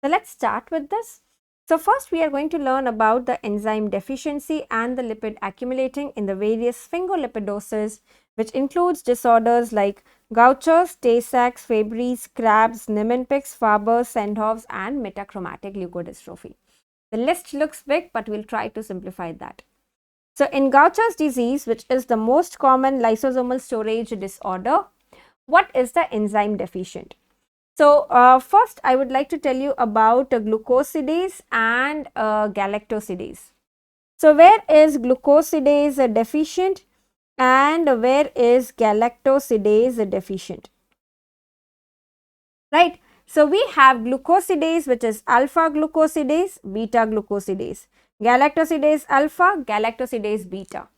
So let's start with this. So first we are going to learn about the enzyme deficiency and the lipid accumulating in the various sphingolipidosis, which includes disorders like Gaucher's, Tay-Sachs, Fabry's, Krabbe's, Niemann-Pick's, Farber, Sandhoff's and metachromatic leukodystrophy. The list looks big, but we'll try to simplify that. So in Gaucher's disease, which is the most common lysosomal storage disorder, what is the enzyme deficient? So first I would like to tell you about glucosidase and galactosidase. So where is glucosidase deficient and where is galactosidase deficient? Right. So we have glucosidase, which is alpha glucosidase, beta glucosidase, galactosidase alpha, galactosidase beta.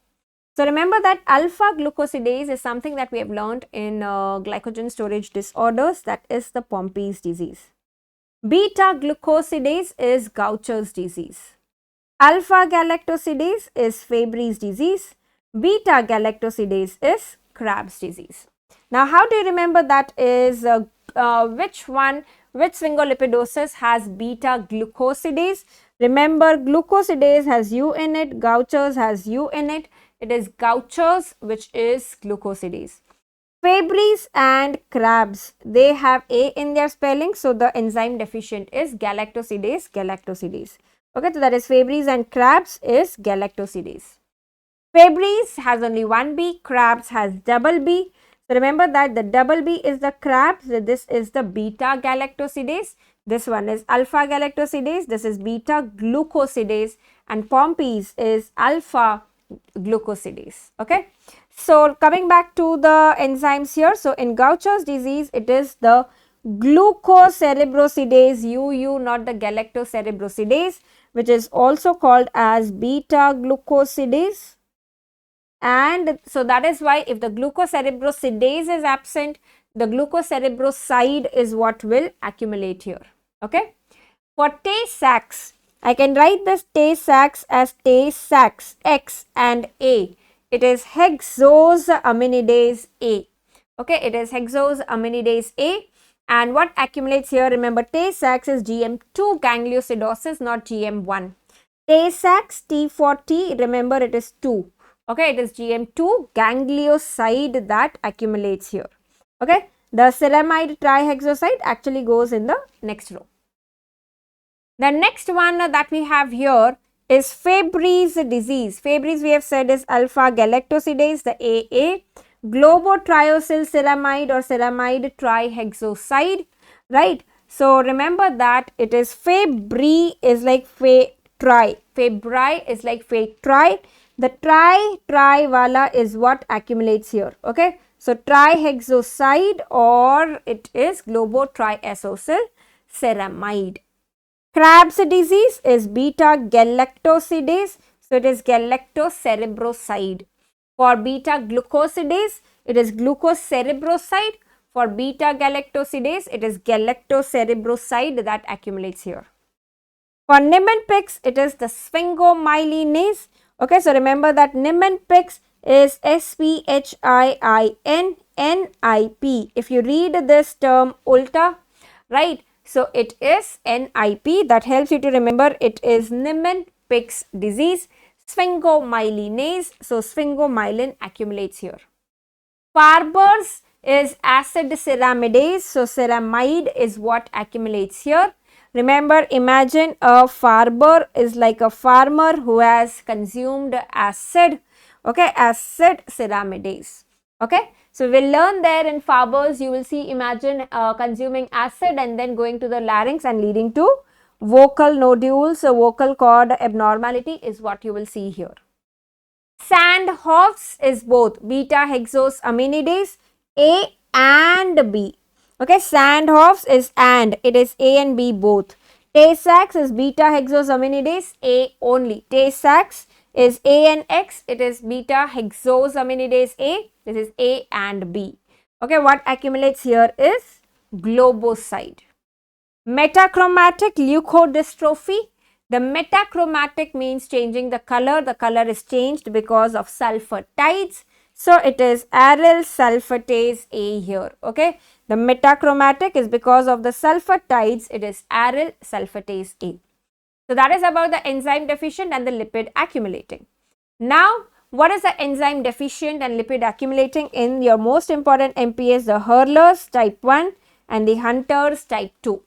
So remember that alpha glucosidase is something that we have learned in glycogen storage disorders, that is the Pompe's disease. Beta glucosidase is Gaucher's disease. Alpha galactosidase is Fabry's disease. Beta galactosidase is Krabbe's disease. Now, how do you remember that is which sphingolipidosis has beta glucosidase? Remember, glucosidase has U in it, Gaucher's has U in it. It is Gaucher's which is glucosidase. Fabry's and Krabbe's, they have A in their spelling, so the enzyme deficient is galactosidase. Okay, so that is Fabry's and Krabbe's is galactosidase. Fabry's has only one B, Krabbe's has double B. So remember that the double B is the Krabbe's, this is the beta galactosidase, this one is alpha galactosidase, this is beta glucosidase, and Pompe's is alpha glucosidase. Okay. So coming back to the enzymes here, so in Gaucher's disease, it is the glucocerebrosidase UU, not the galactocerebrosidase, which is also called as beta glucosidase. And so that is why if the glucocerebrosidase is absent, the glucocerebroside is what will accumulate here. Okay. For Tay-Sachs, I can write this Tay-Sachs as Tay-Sachs X and A. It is hexosaminidase A. Okay, it is hexosaminidase A. And what accumulates here, remember Tay-Sachs is GM2 gangliosidosis, not GM1. Tay-Sachs, T for T, remember it is 2. Okay, it is GM2 ganglioside that accumulates here. Okay, the ceramide trihexoside actually goes in the next row. The next one that we have here is Fabry's disease. Fabry's we have said is alpha galactosidase, the AA, globotriacyl ceramide or ceramide trihexoside, right? So remember that it is Fabry is like tri, Fabry is like tri. The tri wala is what accumulates here. Okay, so trihexoside or it is globotriacyl ceramide. Krabbe's disease is beta galactosidase, so it is galactocerebroside. For beta glucosidase, it is glucocerebroside. For beta galactosidase, it is galactocerebroside that accumulates here. For Niemann-Pick's, it is the sphingomyelinase. Okay, so remember that Niemann-Pick's is SPHIIN-NIP. If you read this term ulta, right? So it is NIP, that helps you to remember it is Niemann-Pick's disease, sphingomyelinase. So sphingomyelin accumulates here. Farber's is acid ceramidase. So ceramide is what accumulates here. Remember, imagine a farmer is like a farmer who has consumed acid, okay, acid ceramidase, okay. So we'll learn there in Farber's, you will see, imagine consuming acid and then going to the larynx and leading to vocal nodules, so vocal cord abnormality is what you will see here. Sandhoff's is both beta hexosaminidase A and B. Okay, Sandhoff's is and, it is A and B both. Tay-Sachs is beta hexosaminidase A only. Tay-Sachs is A and X, it is beta hexosaminidase A, this is A and B. Okay, what accumulates here is globoside. Metachromatic leukodystrophy. The metachromatic means changing the color is changed because of sulfur tides. So it is arylsulfatase A here. Okay. The metachromatic is because of the sulfatides. It is arylsulfatase A. So that is about the enzyme deficient and the lipid accumulating. Now, what is the enzyme deficient and lipid accumulating in your most important MPS, the Hurlers type 1 and the Hunters type 2.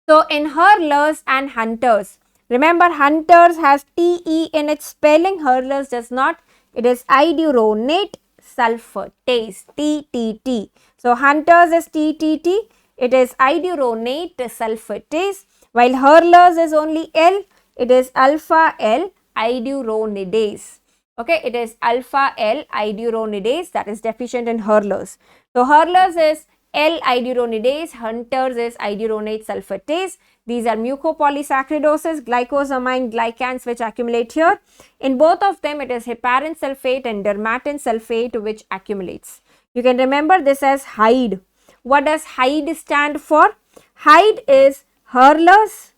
So, in Hurlers and Hunters, remember Hunters has TE in its spelling, Hurlers does not. It is iduronate sulfatase, TTT. So, Hunters is TTT, it is iduronate sulfatase, while Hurlers is only L, it is α-L-iduronidase. Okay, it is α-L-iduronidase that is deficient in Hurlers. So, Hurlers is L-iduronidase, Hunters is iduronate sulfatase. These are mucopolysaccharidoses, glycosamine glycans which accumulate here. In both of them, it is heparin sulfate and dermatan sulfate which accumulates. You can remember this as HYDE. What does HYDE stand for? HYDE is Hurlers,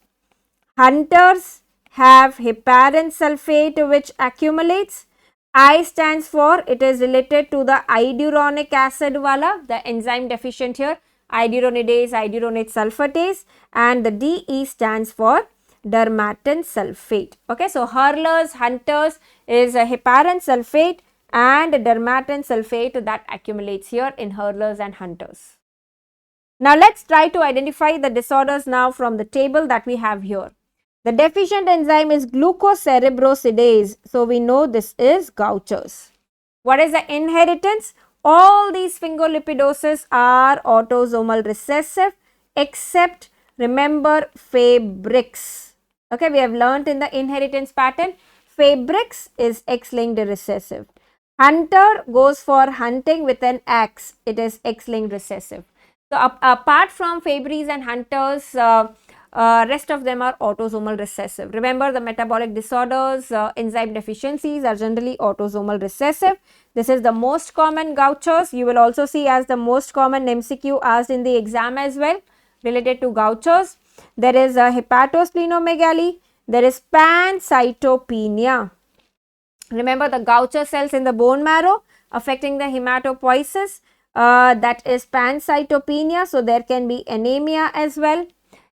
Hunters have heparin sulfate which accumulates. I stands for, it is related to the iduronic acid wala, the enzyme deficient here, iduronidase, iduronate sulfatase, and the DE stands for dermatan sulfate. Okay, so Hurlers, Hunters is a heparin sulfate and dermatan sulfate that accumulates here in Hurlers and Hunters. Now let's try to identify the disorders now from the table that we have here. The deficient enzyme is glucocerebrosidase. So we know this is Gaucher's. What is the inheritance? All these sphingolipidosis are autosomal recessive except, remember, Fabric's. Okay, we have learnt in the inheritance pattern, Fabric's is X-linked recessive. Hunter goes for hunting with an axe. It is X-linked recessive. So apart from Fabry's and Hunter's, rest of them are autosomal recessive. Remember, the metabolic disorders, enzyme deficiencies are generally autosomal recessive. This is the most common Gaucher's. You will also see as the most common MCQ asked in the exam as well related to Gaucher's. There is a hepatosplenomegaly. There is pancytopenia. Remember the Gaucher cells in the bone marrow affecting the hematopoiesis. That is pancytopenia. So there can be anemia as well.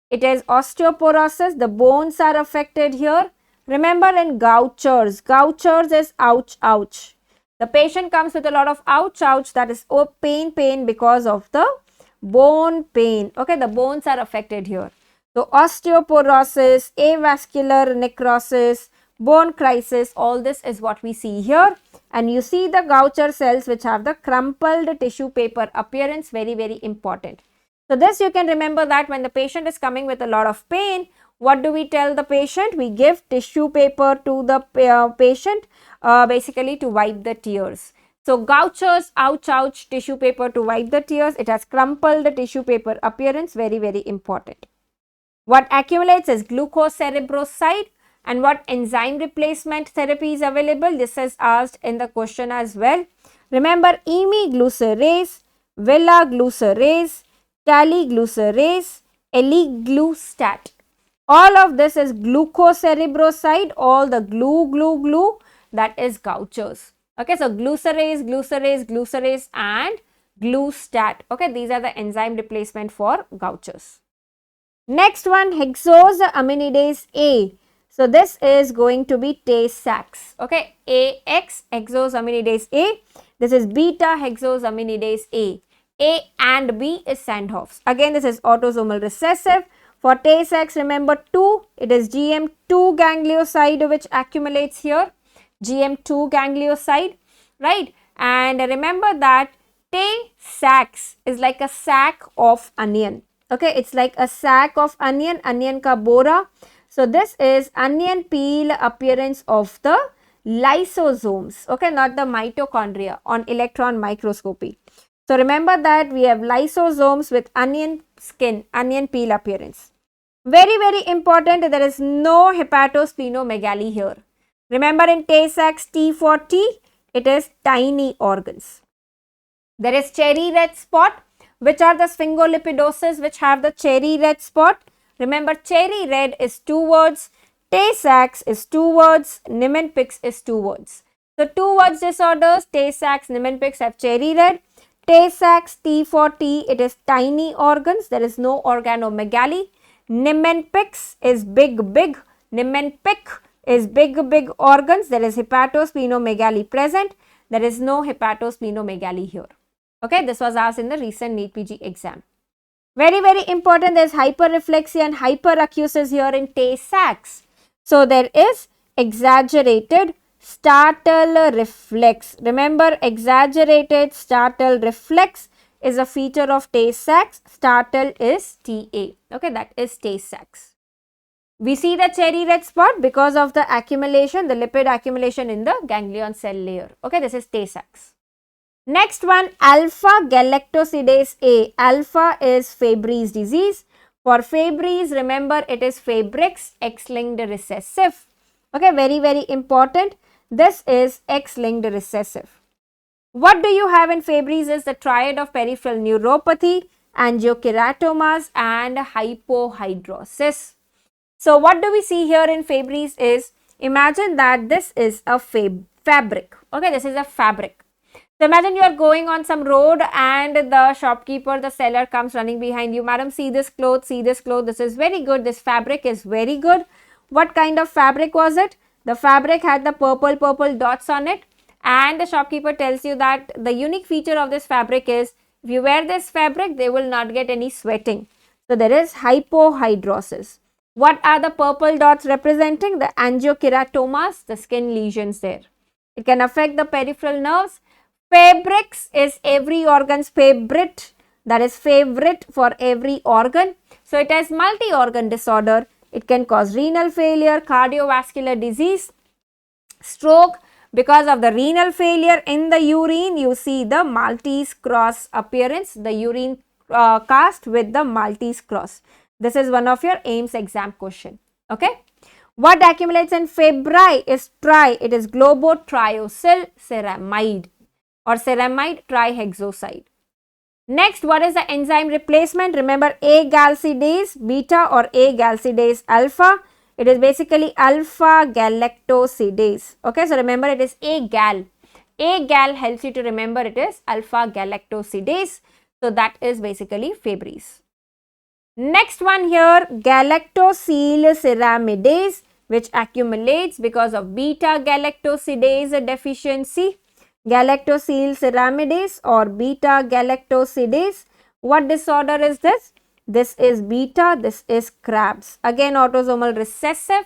It is osteoporosis, the bones are affected here. Remember in Gaucher's, Gaucher's is ouch, ouch. The patient comes with a lot of ouch, ouch, that is pain because of the bone pain. Okay, the bones are affected here. So osteoporosis, avascular necrosis, bone crisis, all this is what we see here. And you see the Gaucher cells which have the crumpled tissue paper appearance, very, very important. So this you can remember that when the patient is coming with a lot of pain, what do we tell the patient? We give tissue paper to the patient basically to wipe the tears. So Gaucher's, ouch, ouch, tissue paper to wipe the tears. It has crumpled tissue paper appearance, very, very important. What accumulates is glucocerebroside, and what enzyme replacement therapy is available. This is asked in the question as well. Remember imiglucerase, vilaglucerase, taliglucerase, eliglustat. All of this is glucocerebroside, all the glue that is Gaucher's. Okay, so glucerase and glustat. Okay, these are the enzyme replacement for Gaucher's. Next one, hexosaminidase A. So this is going to be Tay-Sachs. Okay, AX, hexosaminidase A. This is beta hexosaminidase A. A and B is Sandhoff's. Again, this is autosomal recessive. For Tay-Sachs, remember 2, it is GM2 ganglioside which accumulates here. GM2 ganglioside, right? And remember that Tay-Sachs is like a sack of onion. Okay, it's like a sack of onion ka bora. So this is onion peel appearance of the lysosomes. Okay, not the mitochondria on electron microscopy. So remember that we have lysosomes with onion skin, onion peel appearance. Very, very important, there is no hepatosplenomegaly here. Remember in Tay-Sachs T for T, it is tiny organs. There is cherry red spot. Which are the sphingolipidosis which have the cherry red spot? Remember, cherry red is 2 words, Tay-Sachs is 2 words, Niemann-Pick is 2 words. So, two words disorders, Tay-Sachs, Niemann-Pick have cherry red. Tay-Sachs, T for T, it is tiny organs, there is no organomegaly. Niemann-Pick is big. Niemann-Pick is big organs, there is hepatosplenomegaly present. There is no hepatosplenomegaly here. Okay, this was asked in the recent NEET PG exam. Very, very important, there is hyperreflexia and hyperacusis here in Tay-Sachs. So, there is exaggerated startle reflex. Remember, exaggerated startle reflex is a feature of Tay-Sachs. Startle is TA. Okay, that is Tay-Sachs. We see the cherry red spot because of the accumulation, the lipid accumulation in the ganglion cell layer. Okay, this is Tay-Sachs. Next one, α-Galactosidase A. Alpha is Fabry's disease. For Fabry's, remember it is Fabric's X-linked recessive. Okay, very, very important. This is X-linked recessive. What do you have in Fabry's is the triad of peripheral neuropathy, angiokeratomas and hypohidrosis. So, what do we see here in Fabry's is, imagine that this is a fabric. Okay, this is a fabric. So, imagine you are going on some road and the shopkeeper, the seller comes running behind you. Madam, see this cloth, this is very good, this fabric is very good. What kind of fabric was it? The fabric had the purple dots on it, and the shopkeeper tells you that the unique feature of this fabric is, if you wear this fabric, they will not get any sweating. So, there is hypohidrosis. What are the purple dots representing? The angiokeratomas, the skin lesions there. It can affect the peripheral nerves. Fabrics is every organ's favorite, that is favorite for every organ. So, it has multi-organ disorder. It can cause renal failure, cardiovascular disease, stroke. Because of the renal failure in the urine, you see the Maltese cross appearance, the urine cast with the Maltese cross. This is one of your AIIMS exam question. Okay. What accumulates in Fabry is it is globotriacyl ceramide or ceramide trihexoside. Next, what is the enzyme replacement? Remember, A-galsidase beta or A-galsidase alpha. It is basically alpha-galactosidase. Okay, so remember it is A-gal. A-gal helps you to remember it is alpha-galactosidase. So that is basically Fabry's. Next one here, galactosyl ceramidase, which accumulates because of beta-galactosidase deficiency. Galactosyl ceramidase or beta-galactosidase. What disorder is this? This is beta, this is Krabbe's. Again, autosomal recessive.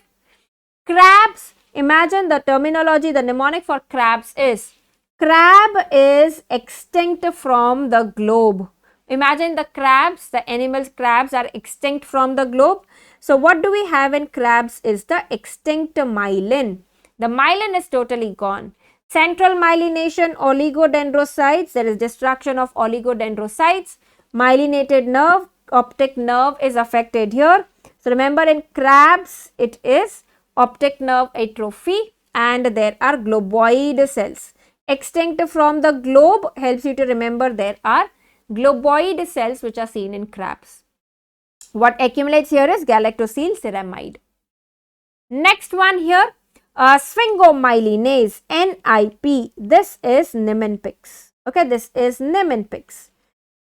Krabbe's, imagine the terminology, the mnemonic for Krabbe's is, Krabbe is extinct from the globe. Imagine the crabs, the animal crabs are extinct from the globe. So, what do we have in Krabbe's is the extinct myelin. The myelin is totally gone. Central myelination, oligodendrocytes, there is destruction of oligodendrocytes. Myelinated nerve, optic nerve is affected here. So, remember in Krabbe's, it is optic nerve atrophy and there are globoid cells. Extinct from the globe helps you to remember there are globoid cells which are seen in Krabbe's. What accumulates here is galactosyl ceramide. Next one here, sphingomyelinase, NIP. This is Niemann-Pick. Okay, this is Niemann-Pick.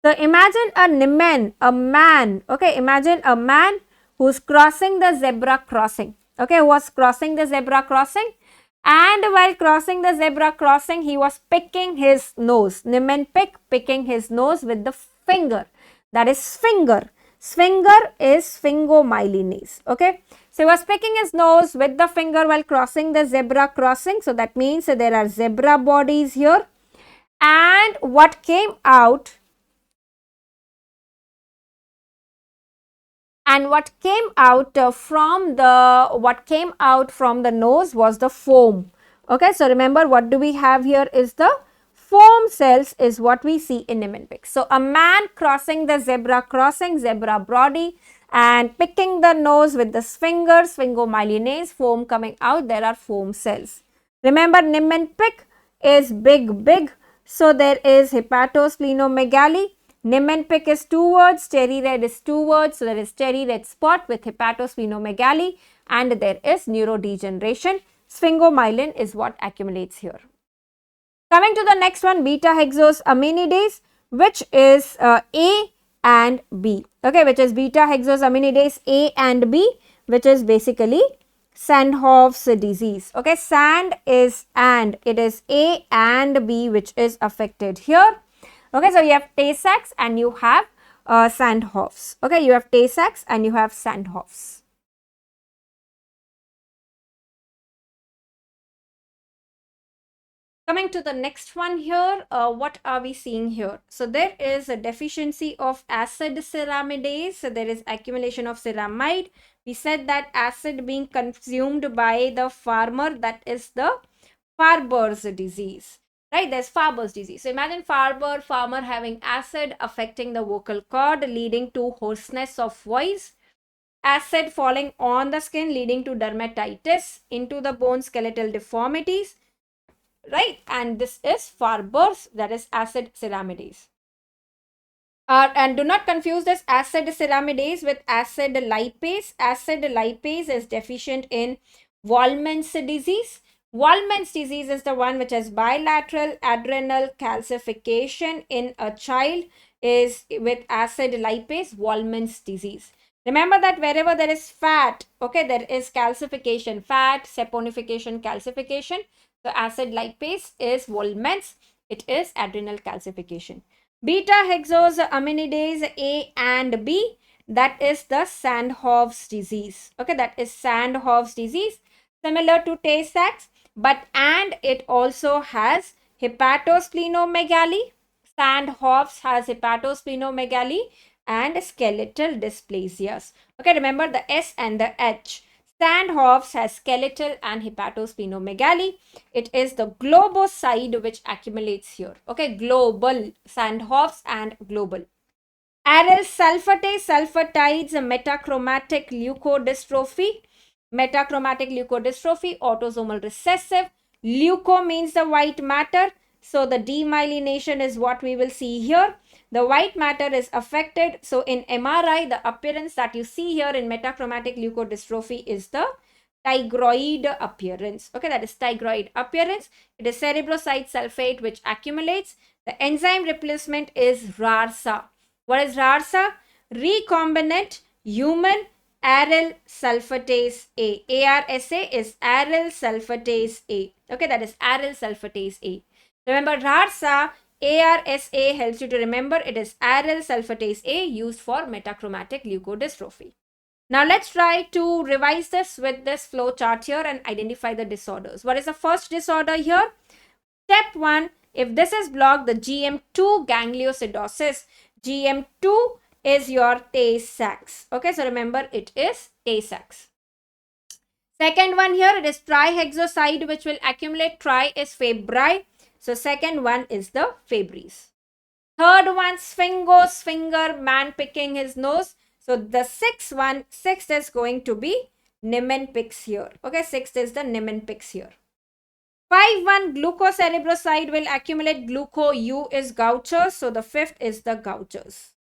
So, imagine a Niemann, a man. Okay, imagine a man who's crossing the zebra crossing. Okay, who was crossing the zebra crossing. And while crossing the zebra crossing, he was picking his nose. Niemann-Pick picking his nose with the finger. That is sphinger. Sphinger is sphingomyelinase. Okay. So, he was picking his nose with the finger while crossing the zebra crossing. So, that means there are zebra bodies here. And what came out from the nose was the foam. Okay, so remember what do we have here is the foam cells is what we see in Niemann-Pick. So, a man crossing the zebra crossing, zebra body and picking the nose with the finger, sphingomyelinase, foam coming out, there are foam cells. Remember Niemann-Pick is big. So, there is hepatosplenomegaly. Niemann-Pick is two words, cherry red is two words. So, there is cherry red spot with hepatosplenomegaly and there is neurodegeneration. Sphingomyelin is what accumulates here. Coming to the next one, beta-hexosaminidase, which is A and B. Okay, which is beta-hexosaminidase A and B, which is basically Sandhoff's disease. Okay, Sand is and, it is A and B which is affected here. Okay, so you have Tay-Sachs and you have Sandhoff's. Okay, you have Tay-Sachs and you have Sandhoff's. Coming to the next one here, what are we seeing here? So there is a deficiency of acid ceramidase. So there is accumulation of ceramide. We said that acid being consumed by the farmer, that is the Farber's disease, right? There's Farber's disease. So imagine farmer having acid affecting the vocal cord, leading to hoarseness of voice. Acid falling on the skin, leading to dermatitis, into the bone skeletal deformities, right? And this is Farber's, that is acid ceramidase. And do not confuse this acid ceramidase with acid lipase. Acid lipase is deficient in Wolman's disease. Wolman's disease is the one which has bilateral adrenal calcification in a child, is with acid lipase, Wolman's disease. Remember that wherever there is fat, okay, there is calcification, fat, saponification, calcification. So acid lipase is Wolman's, it is adrenal calcification. Beta-hexosaminidase A and B, that is the Sandhoff's disease. Okay, that is Sandhoff's disease, similar to Tay-Sachs, but and it also has hepatosplenomegaly. Sandhoff's has hepatosplenomegaly and skeletal dysplasias. Okay, remember the S and the H. Sandhoff's has skeletal and hepatosplenomegaly. It is the globocyte which accumulates here. Okay, global, Sandhoff's and global. Arylsulfatase, sulfatides, metachromatic leukodystrophy. Metachromatic leukodystrophy, autosomal recessive. Leuko means the white matter. So the demyelination is what we will see here. The white matter is affected. So in MRI, the appearance that you see here in metachromatic leukodystrophy is the tigroid appearance. Okay, that is tigroid appearance. It is cerebroside sulfate which accumulates. The enzyme replacement is RARSA. What is RARSA? Recombinant human Arylsulfatase A. ARSA is Arylsulfatase A. Okay, that is Arylsulfatase A. Remember RARSA, ARSA helps you to remember it is Arylsulfatase A used for metachromatic leukodystrophy. Now let's try to revise this with this flow chart here and identify the disorders. What is the first disorder here? Step 1, if this is blocked, the GM2 gangliosidosis. GM2 is your Tay-Sachs. Okay, so remember it is Tay-Sachs. Second one here, it is trihexoside which will accumulate. Tri is Fabry. So second one is the Fabry's. Third one, Sphingos, finger, man picking his nose. So the sixth is going to be Niemann-Pick's here. Okay, sixth is the Niemann-Pick's here. 5-1, glucocerebroside will accumulate. Gluco-U is Gaucher. So the fifth is the Gaucher's.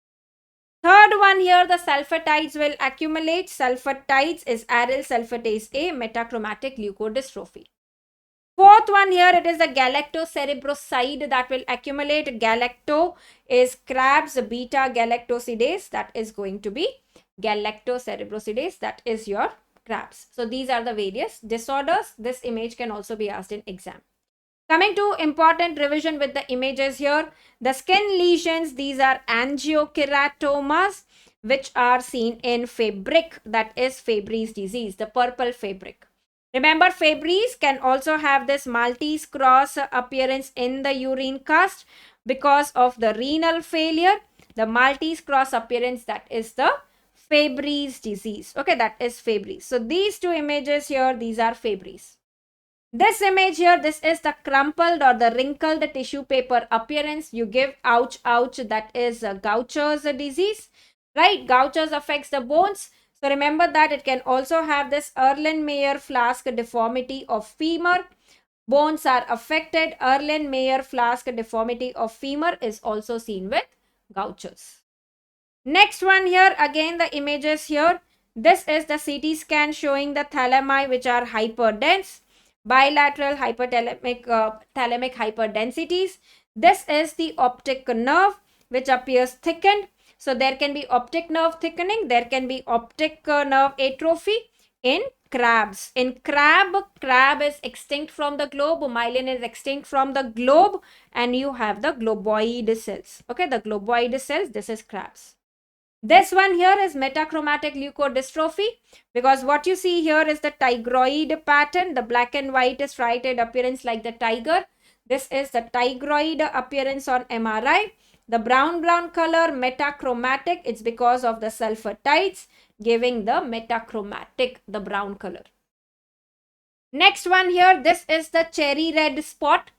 Third one here, the sulfatides will accumulate. Sulfatides is Arylsulfatase A, metachromatic leukodystrophy. Fourth one here, it is the galactocerebroside that will accumulate. Galacto is Krabbe's beta-galactosidase. That is going to be galactocerebrosidase. That is your Krabbe's. So these are the various disorders. This image can also be asked in exam. Coming to important revision with the images here. The skin lesions, these are angiokeratomas which are seen in fabric. That is Fabry's disease, the purple fabric. Remember, Fabry's can also have this Maltese cross appearance in the urine cast because of the renal failure. The Maltese cross appearance, that is the Fabry's disease. Okay, that is Fabry's. So these two images here, these are Fabry's. This image here, this is the crumpled or the wrinkled tissue paper appearance. You give ouch, ouch, that is Gaucher's disease, right? Gaucher's affects the bones. So remember that it can also have this Erlenmeyer flask deformity of femur. Bones are affected. Erlenmeyer flask deformity of femur is also seen with Gaucher's. Next one here, again the images here. This is the CT scan showing the thalami which are hyperdense. bilateral hyperthalamic thalamic hyperdensities. This is the optic nerve which appears thickened. So there can be optic nerve thickening, there can be optic nerve atrophy in crabs. In crab is extinct from the globe, myelin is extinct from the globe, and you have the globoid cells. Okay, the globoid cells, this is crabs. This one here is metachromatic leukodystrophy, because what you see here is the tigroid pattern. The black and white is striated appearance like the tiger. This is the tigroid appearance on MRI. The brown color metachromatic, it's because of the sulfatides giving the metachromatic, the brown color. Next one here, this is the cherry red spot.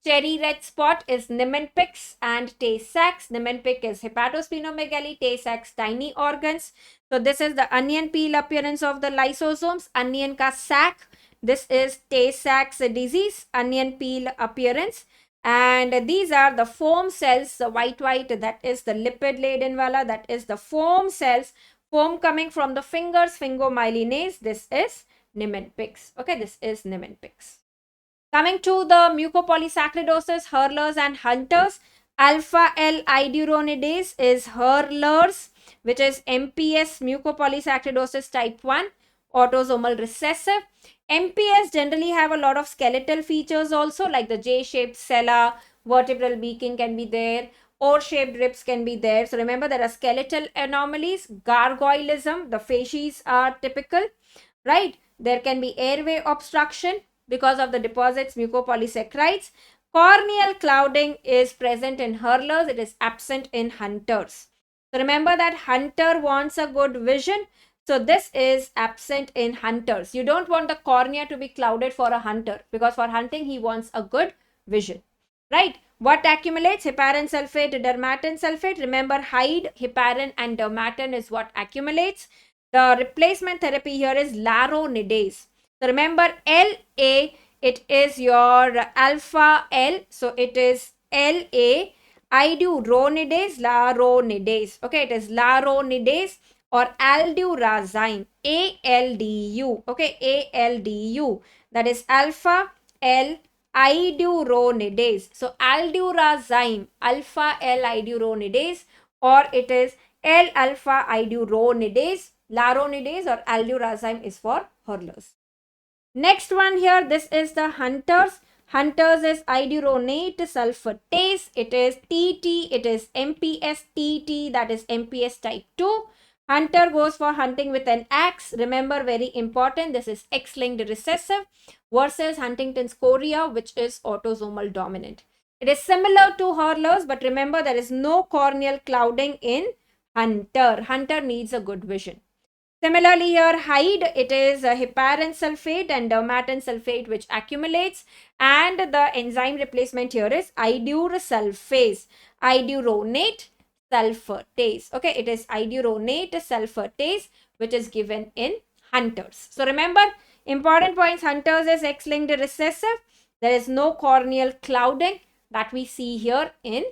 Cherry red spot is Niemann-Pick and Tay-Sachs. Niemann-Pick is hepatosplenomegaly, Tay-Sachs tiny organs. So this is the onion peel appearance of the lysosomes, onion ka sac. This is Tay-Sachs disease, onion peel appearance. And these are the foam cells, the white, that is the lipid laden wala, that is the foam cells, foam coming from the fingers, phingomyelinase. This is Niemann-Pick. Okay, this is Niemann-Pick. Coming to the mucopolysaccharidosis, hurlers and hunters. Alpha-L-iduronidase is hurlers, which is MPS mucopolysaccharidosis type 1, autosomal recessive. MPS generally have a lot of skeletal features also, like the J-shaped sella, vertebral beaking can be there, O-shaped ribs can be there. So remember, there are skeletal anomalies, gargoylism, the facies are typical, right? There can be airway obstruction because of the deposits mucopolysaccharides. Corneal clouding is present in hurlers, it is absent in hunters. So remember that hunter wants a good vision. So this is absent in hunters. You don't want the cornea to be clouded for a hunter, because for hunting he wants a good vision, right? What accumulates? Heparin sulfate, dermatan sulfate. Remember, hide, heparin and dermatan is what accumulates. The replacement therapy here is laronidase. So remember, LA, it is your alpha L. So it is LA, iduronidase, laronidase. Okay, it is laronidase or aldurazine, ALDU. Okay, ALDU. That is alpha L iduronidase. So aldurazine, alpha L-iduronidase, or it is L-alpha iduronidase. Laronidase or aldurazine is for hurlers. Next one here, this is the hunters. Hunters is iduronate sulfatase. It is TT. It is MPS TT, that is MPS type 2. Hunter goes for hunting with an axe. Remember, very important, this is X-linked recessive versus Huntington's chorea, which is autosomal dominant. It is similar to hurlers, but remember, there is no corneal clouding in hunter. Hunter needs a good vision. Similarly here, hide, it is heparin sulfate and dermatan sulfate which accumulates, and the enzyme replacement here is idurosulfase, iduronate sulfatase. Okay, it is iduronate sulfatase which is given in hunters. So remember, important points, hunters is X-linked recessive. There is no corneal clouding that we see here in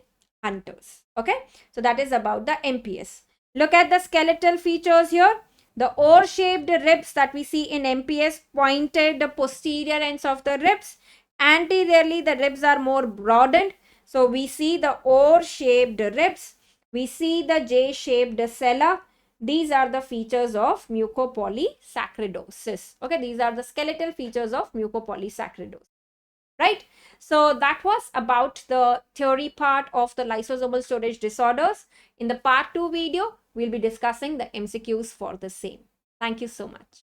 hunters. Okay, so that is about the MPS. Look at the skeletal features here. The oar-shaped ribs that we see in MPS, pointed the posterior ends of the ribs. Anteriorly, the ribs are more broadened. So we see the oar-shaped ribs. We see the J-shaped sella. These are the features of mucopolysaccharidosis. Okay, these are the skeletal features of mucopolysaccharidosis. Right? So that was about the theory part of the lysosomal storage disorders. In the part 2 video, we'll be discussing the MCQs for the same. Thank you so much.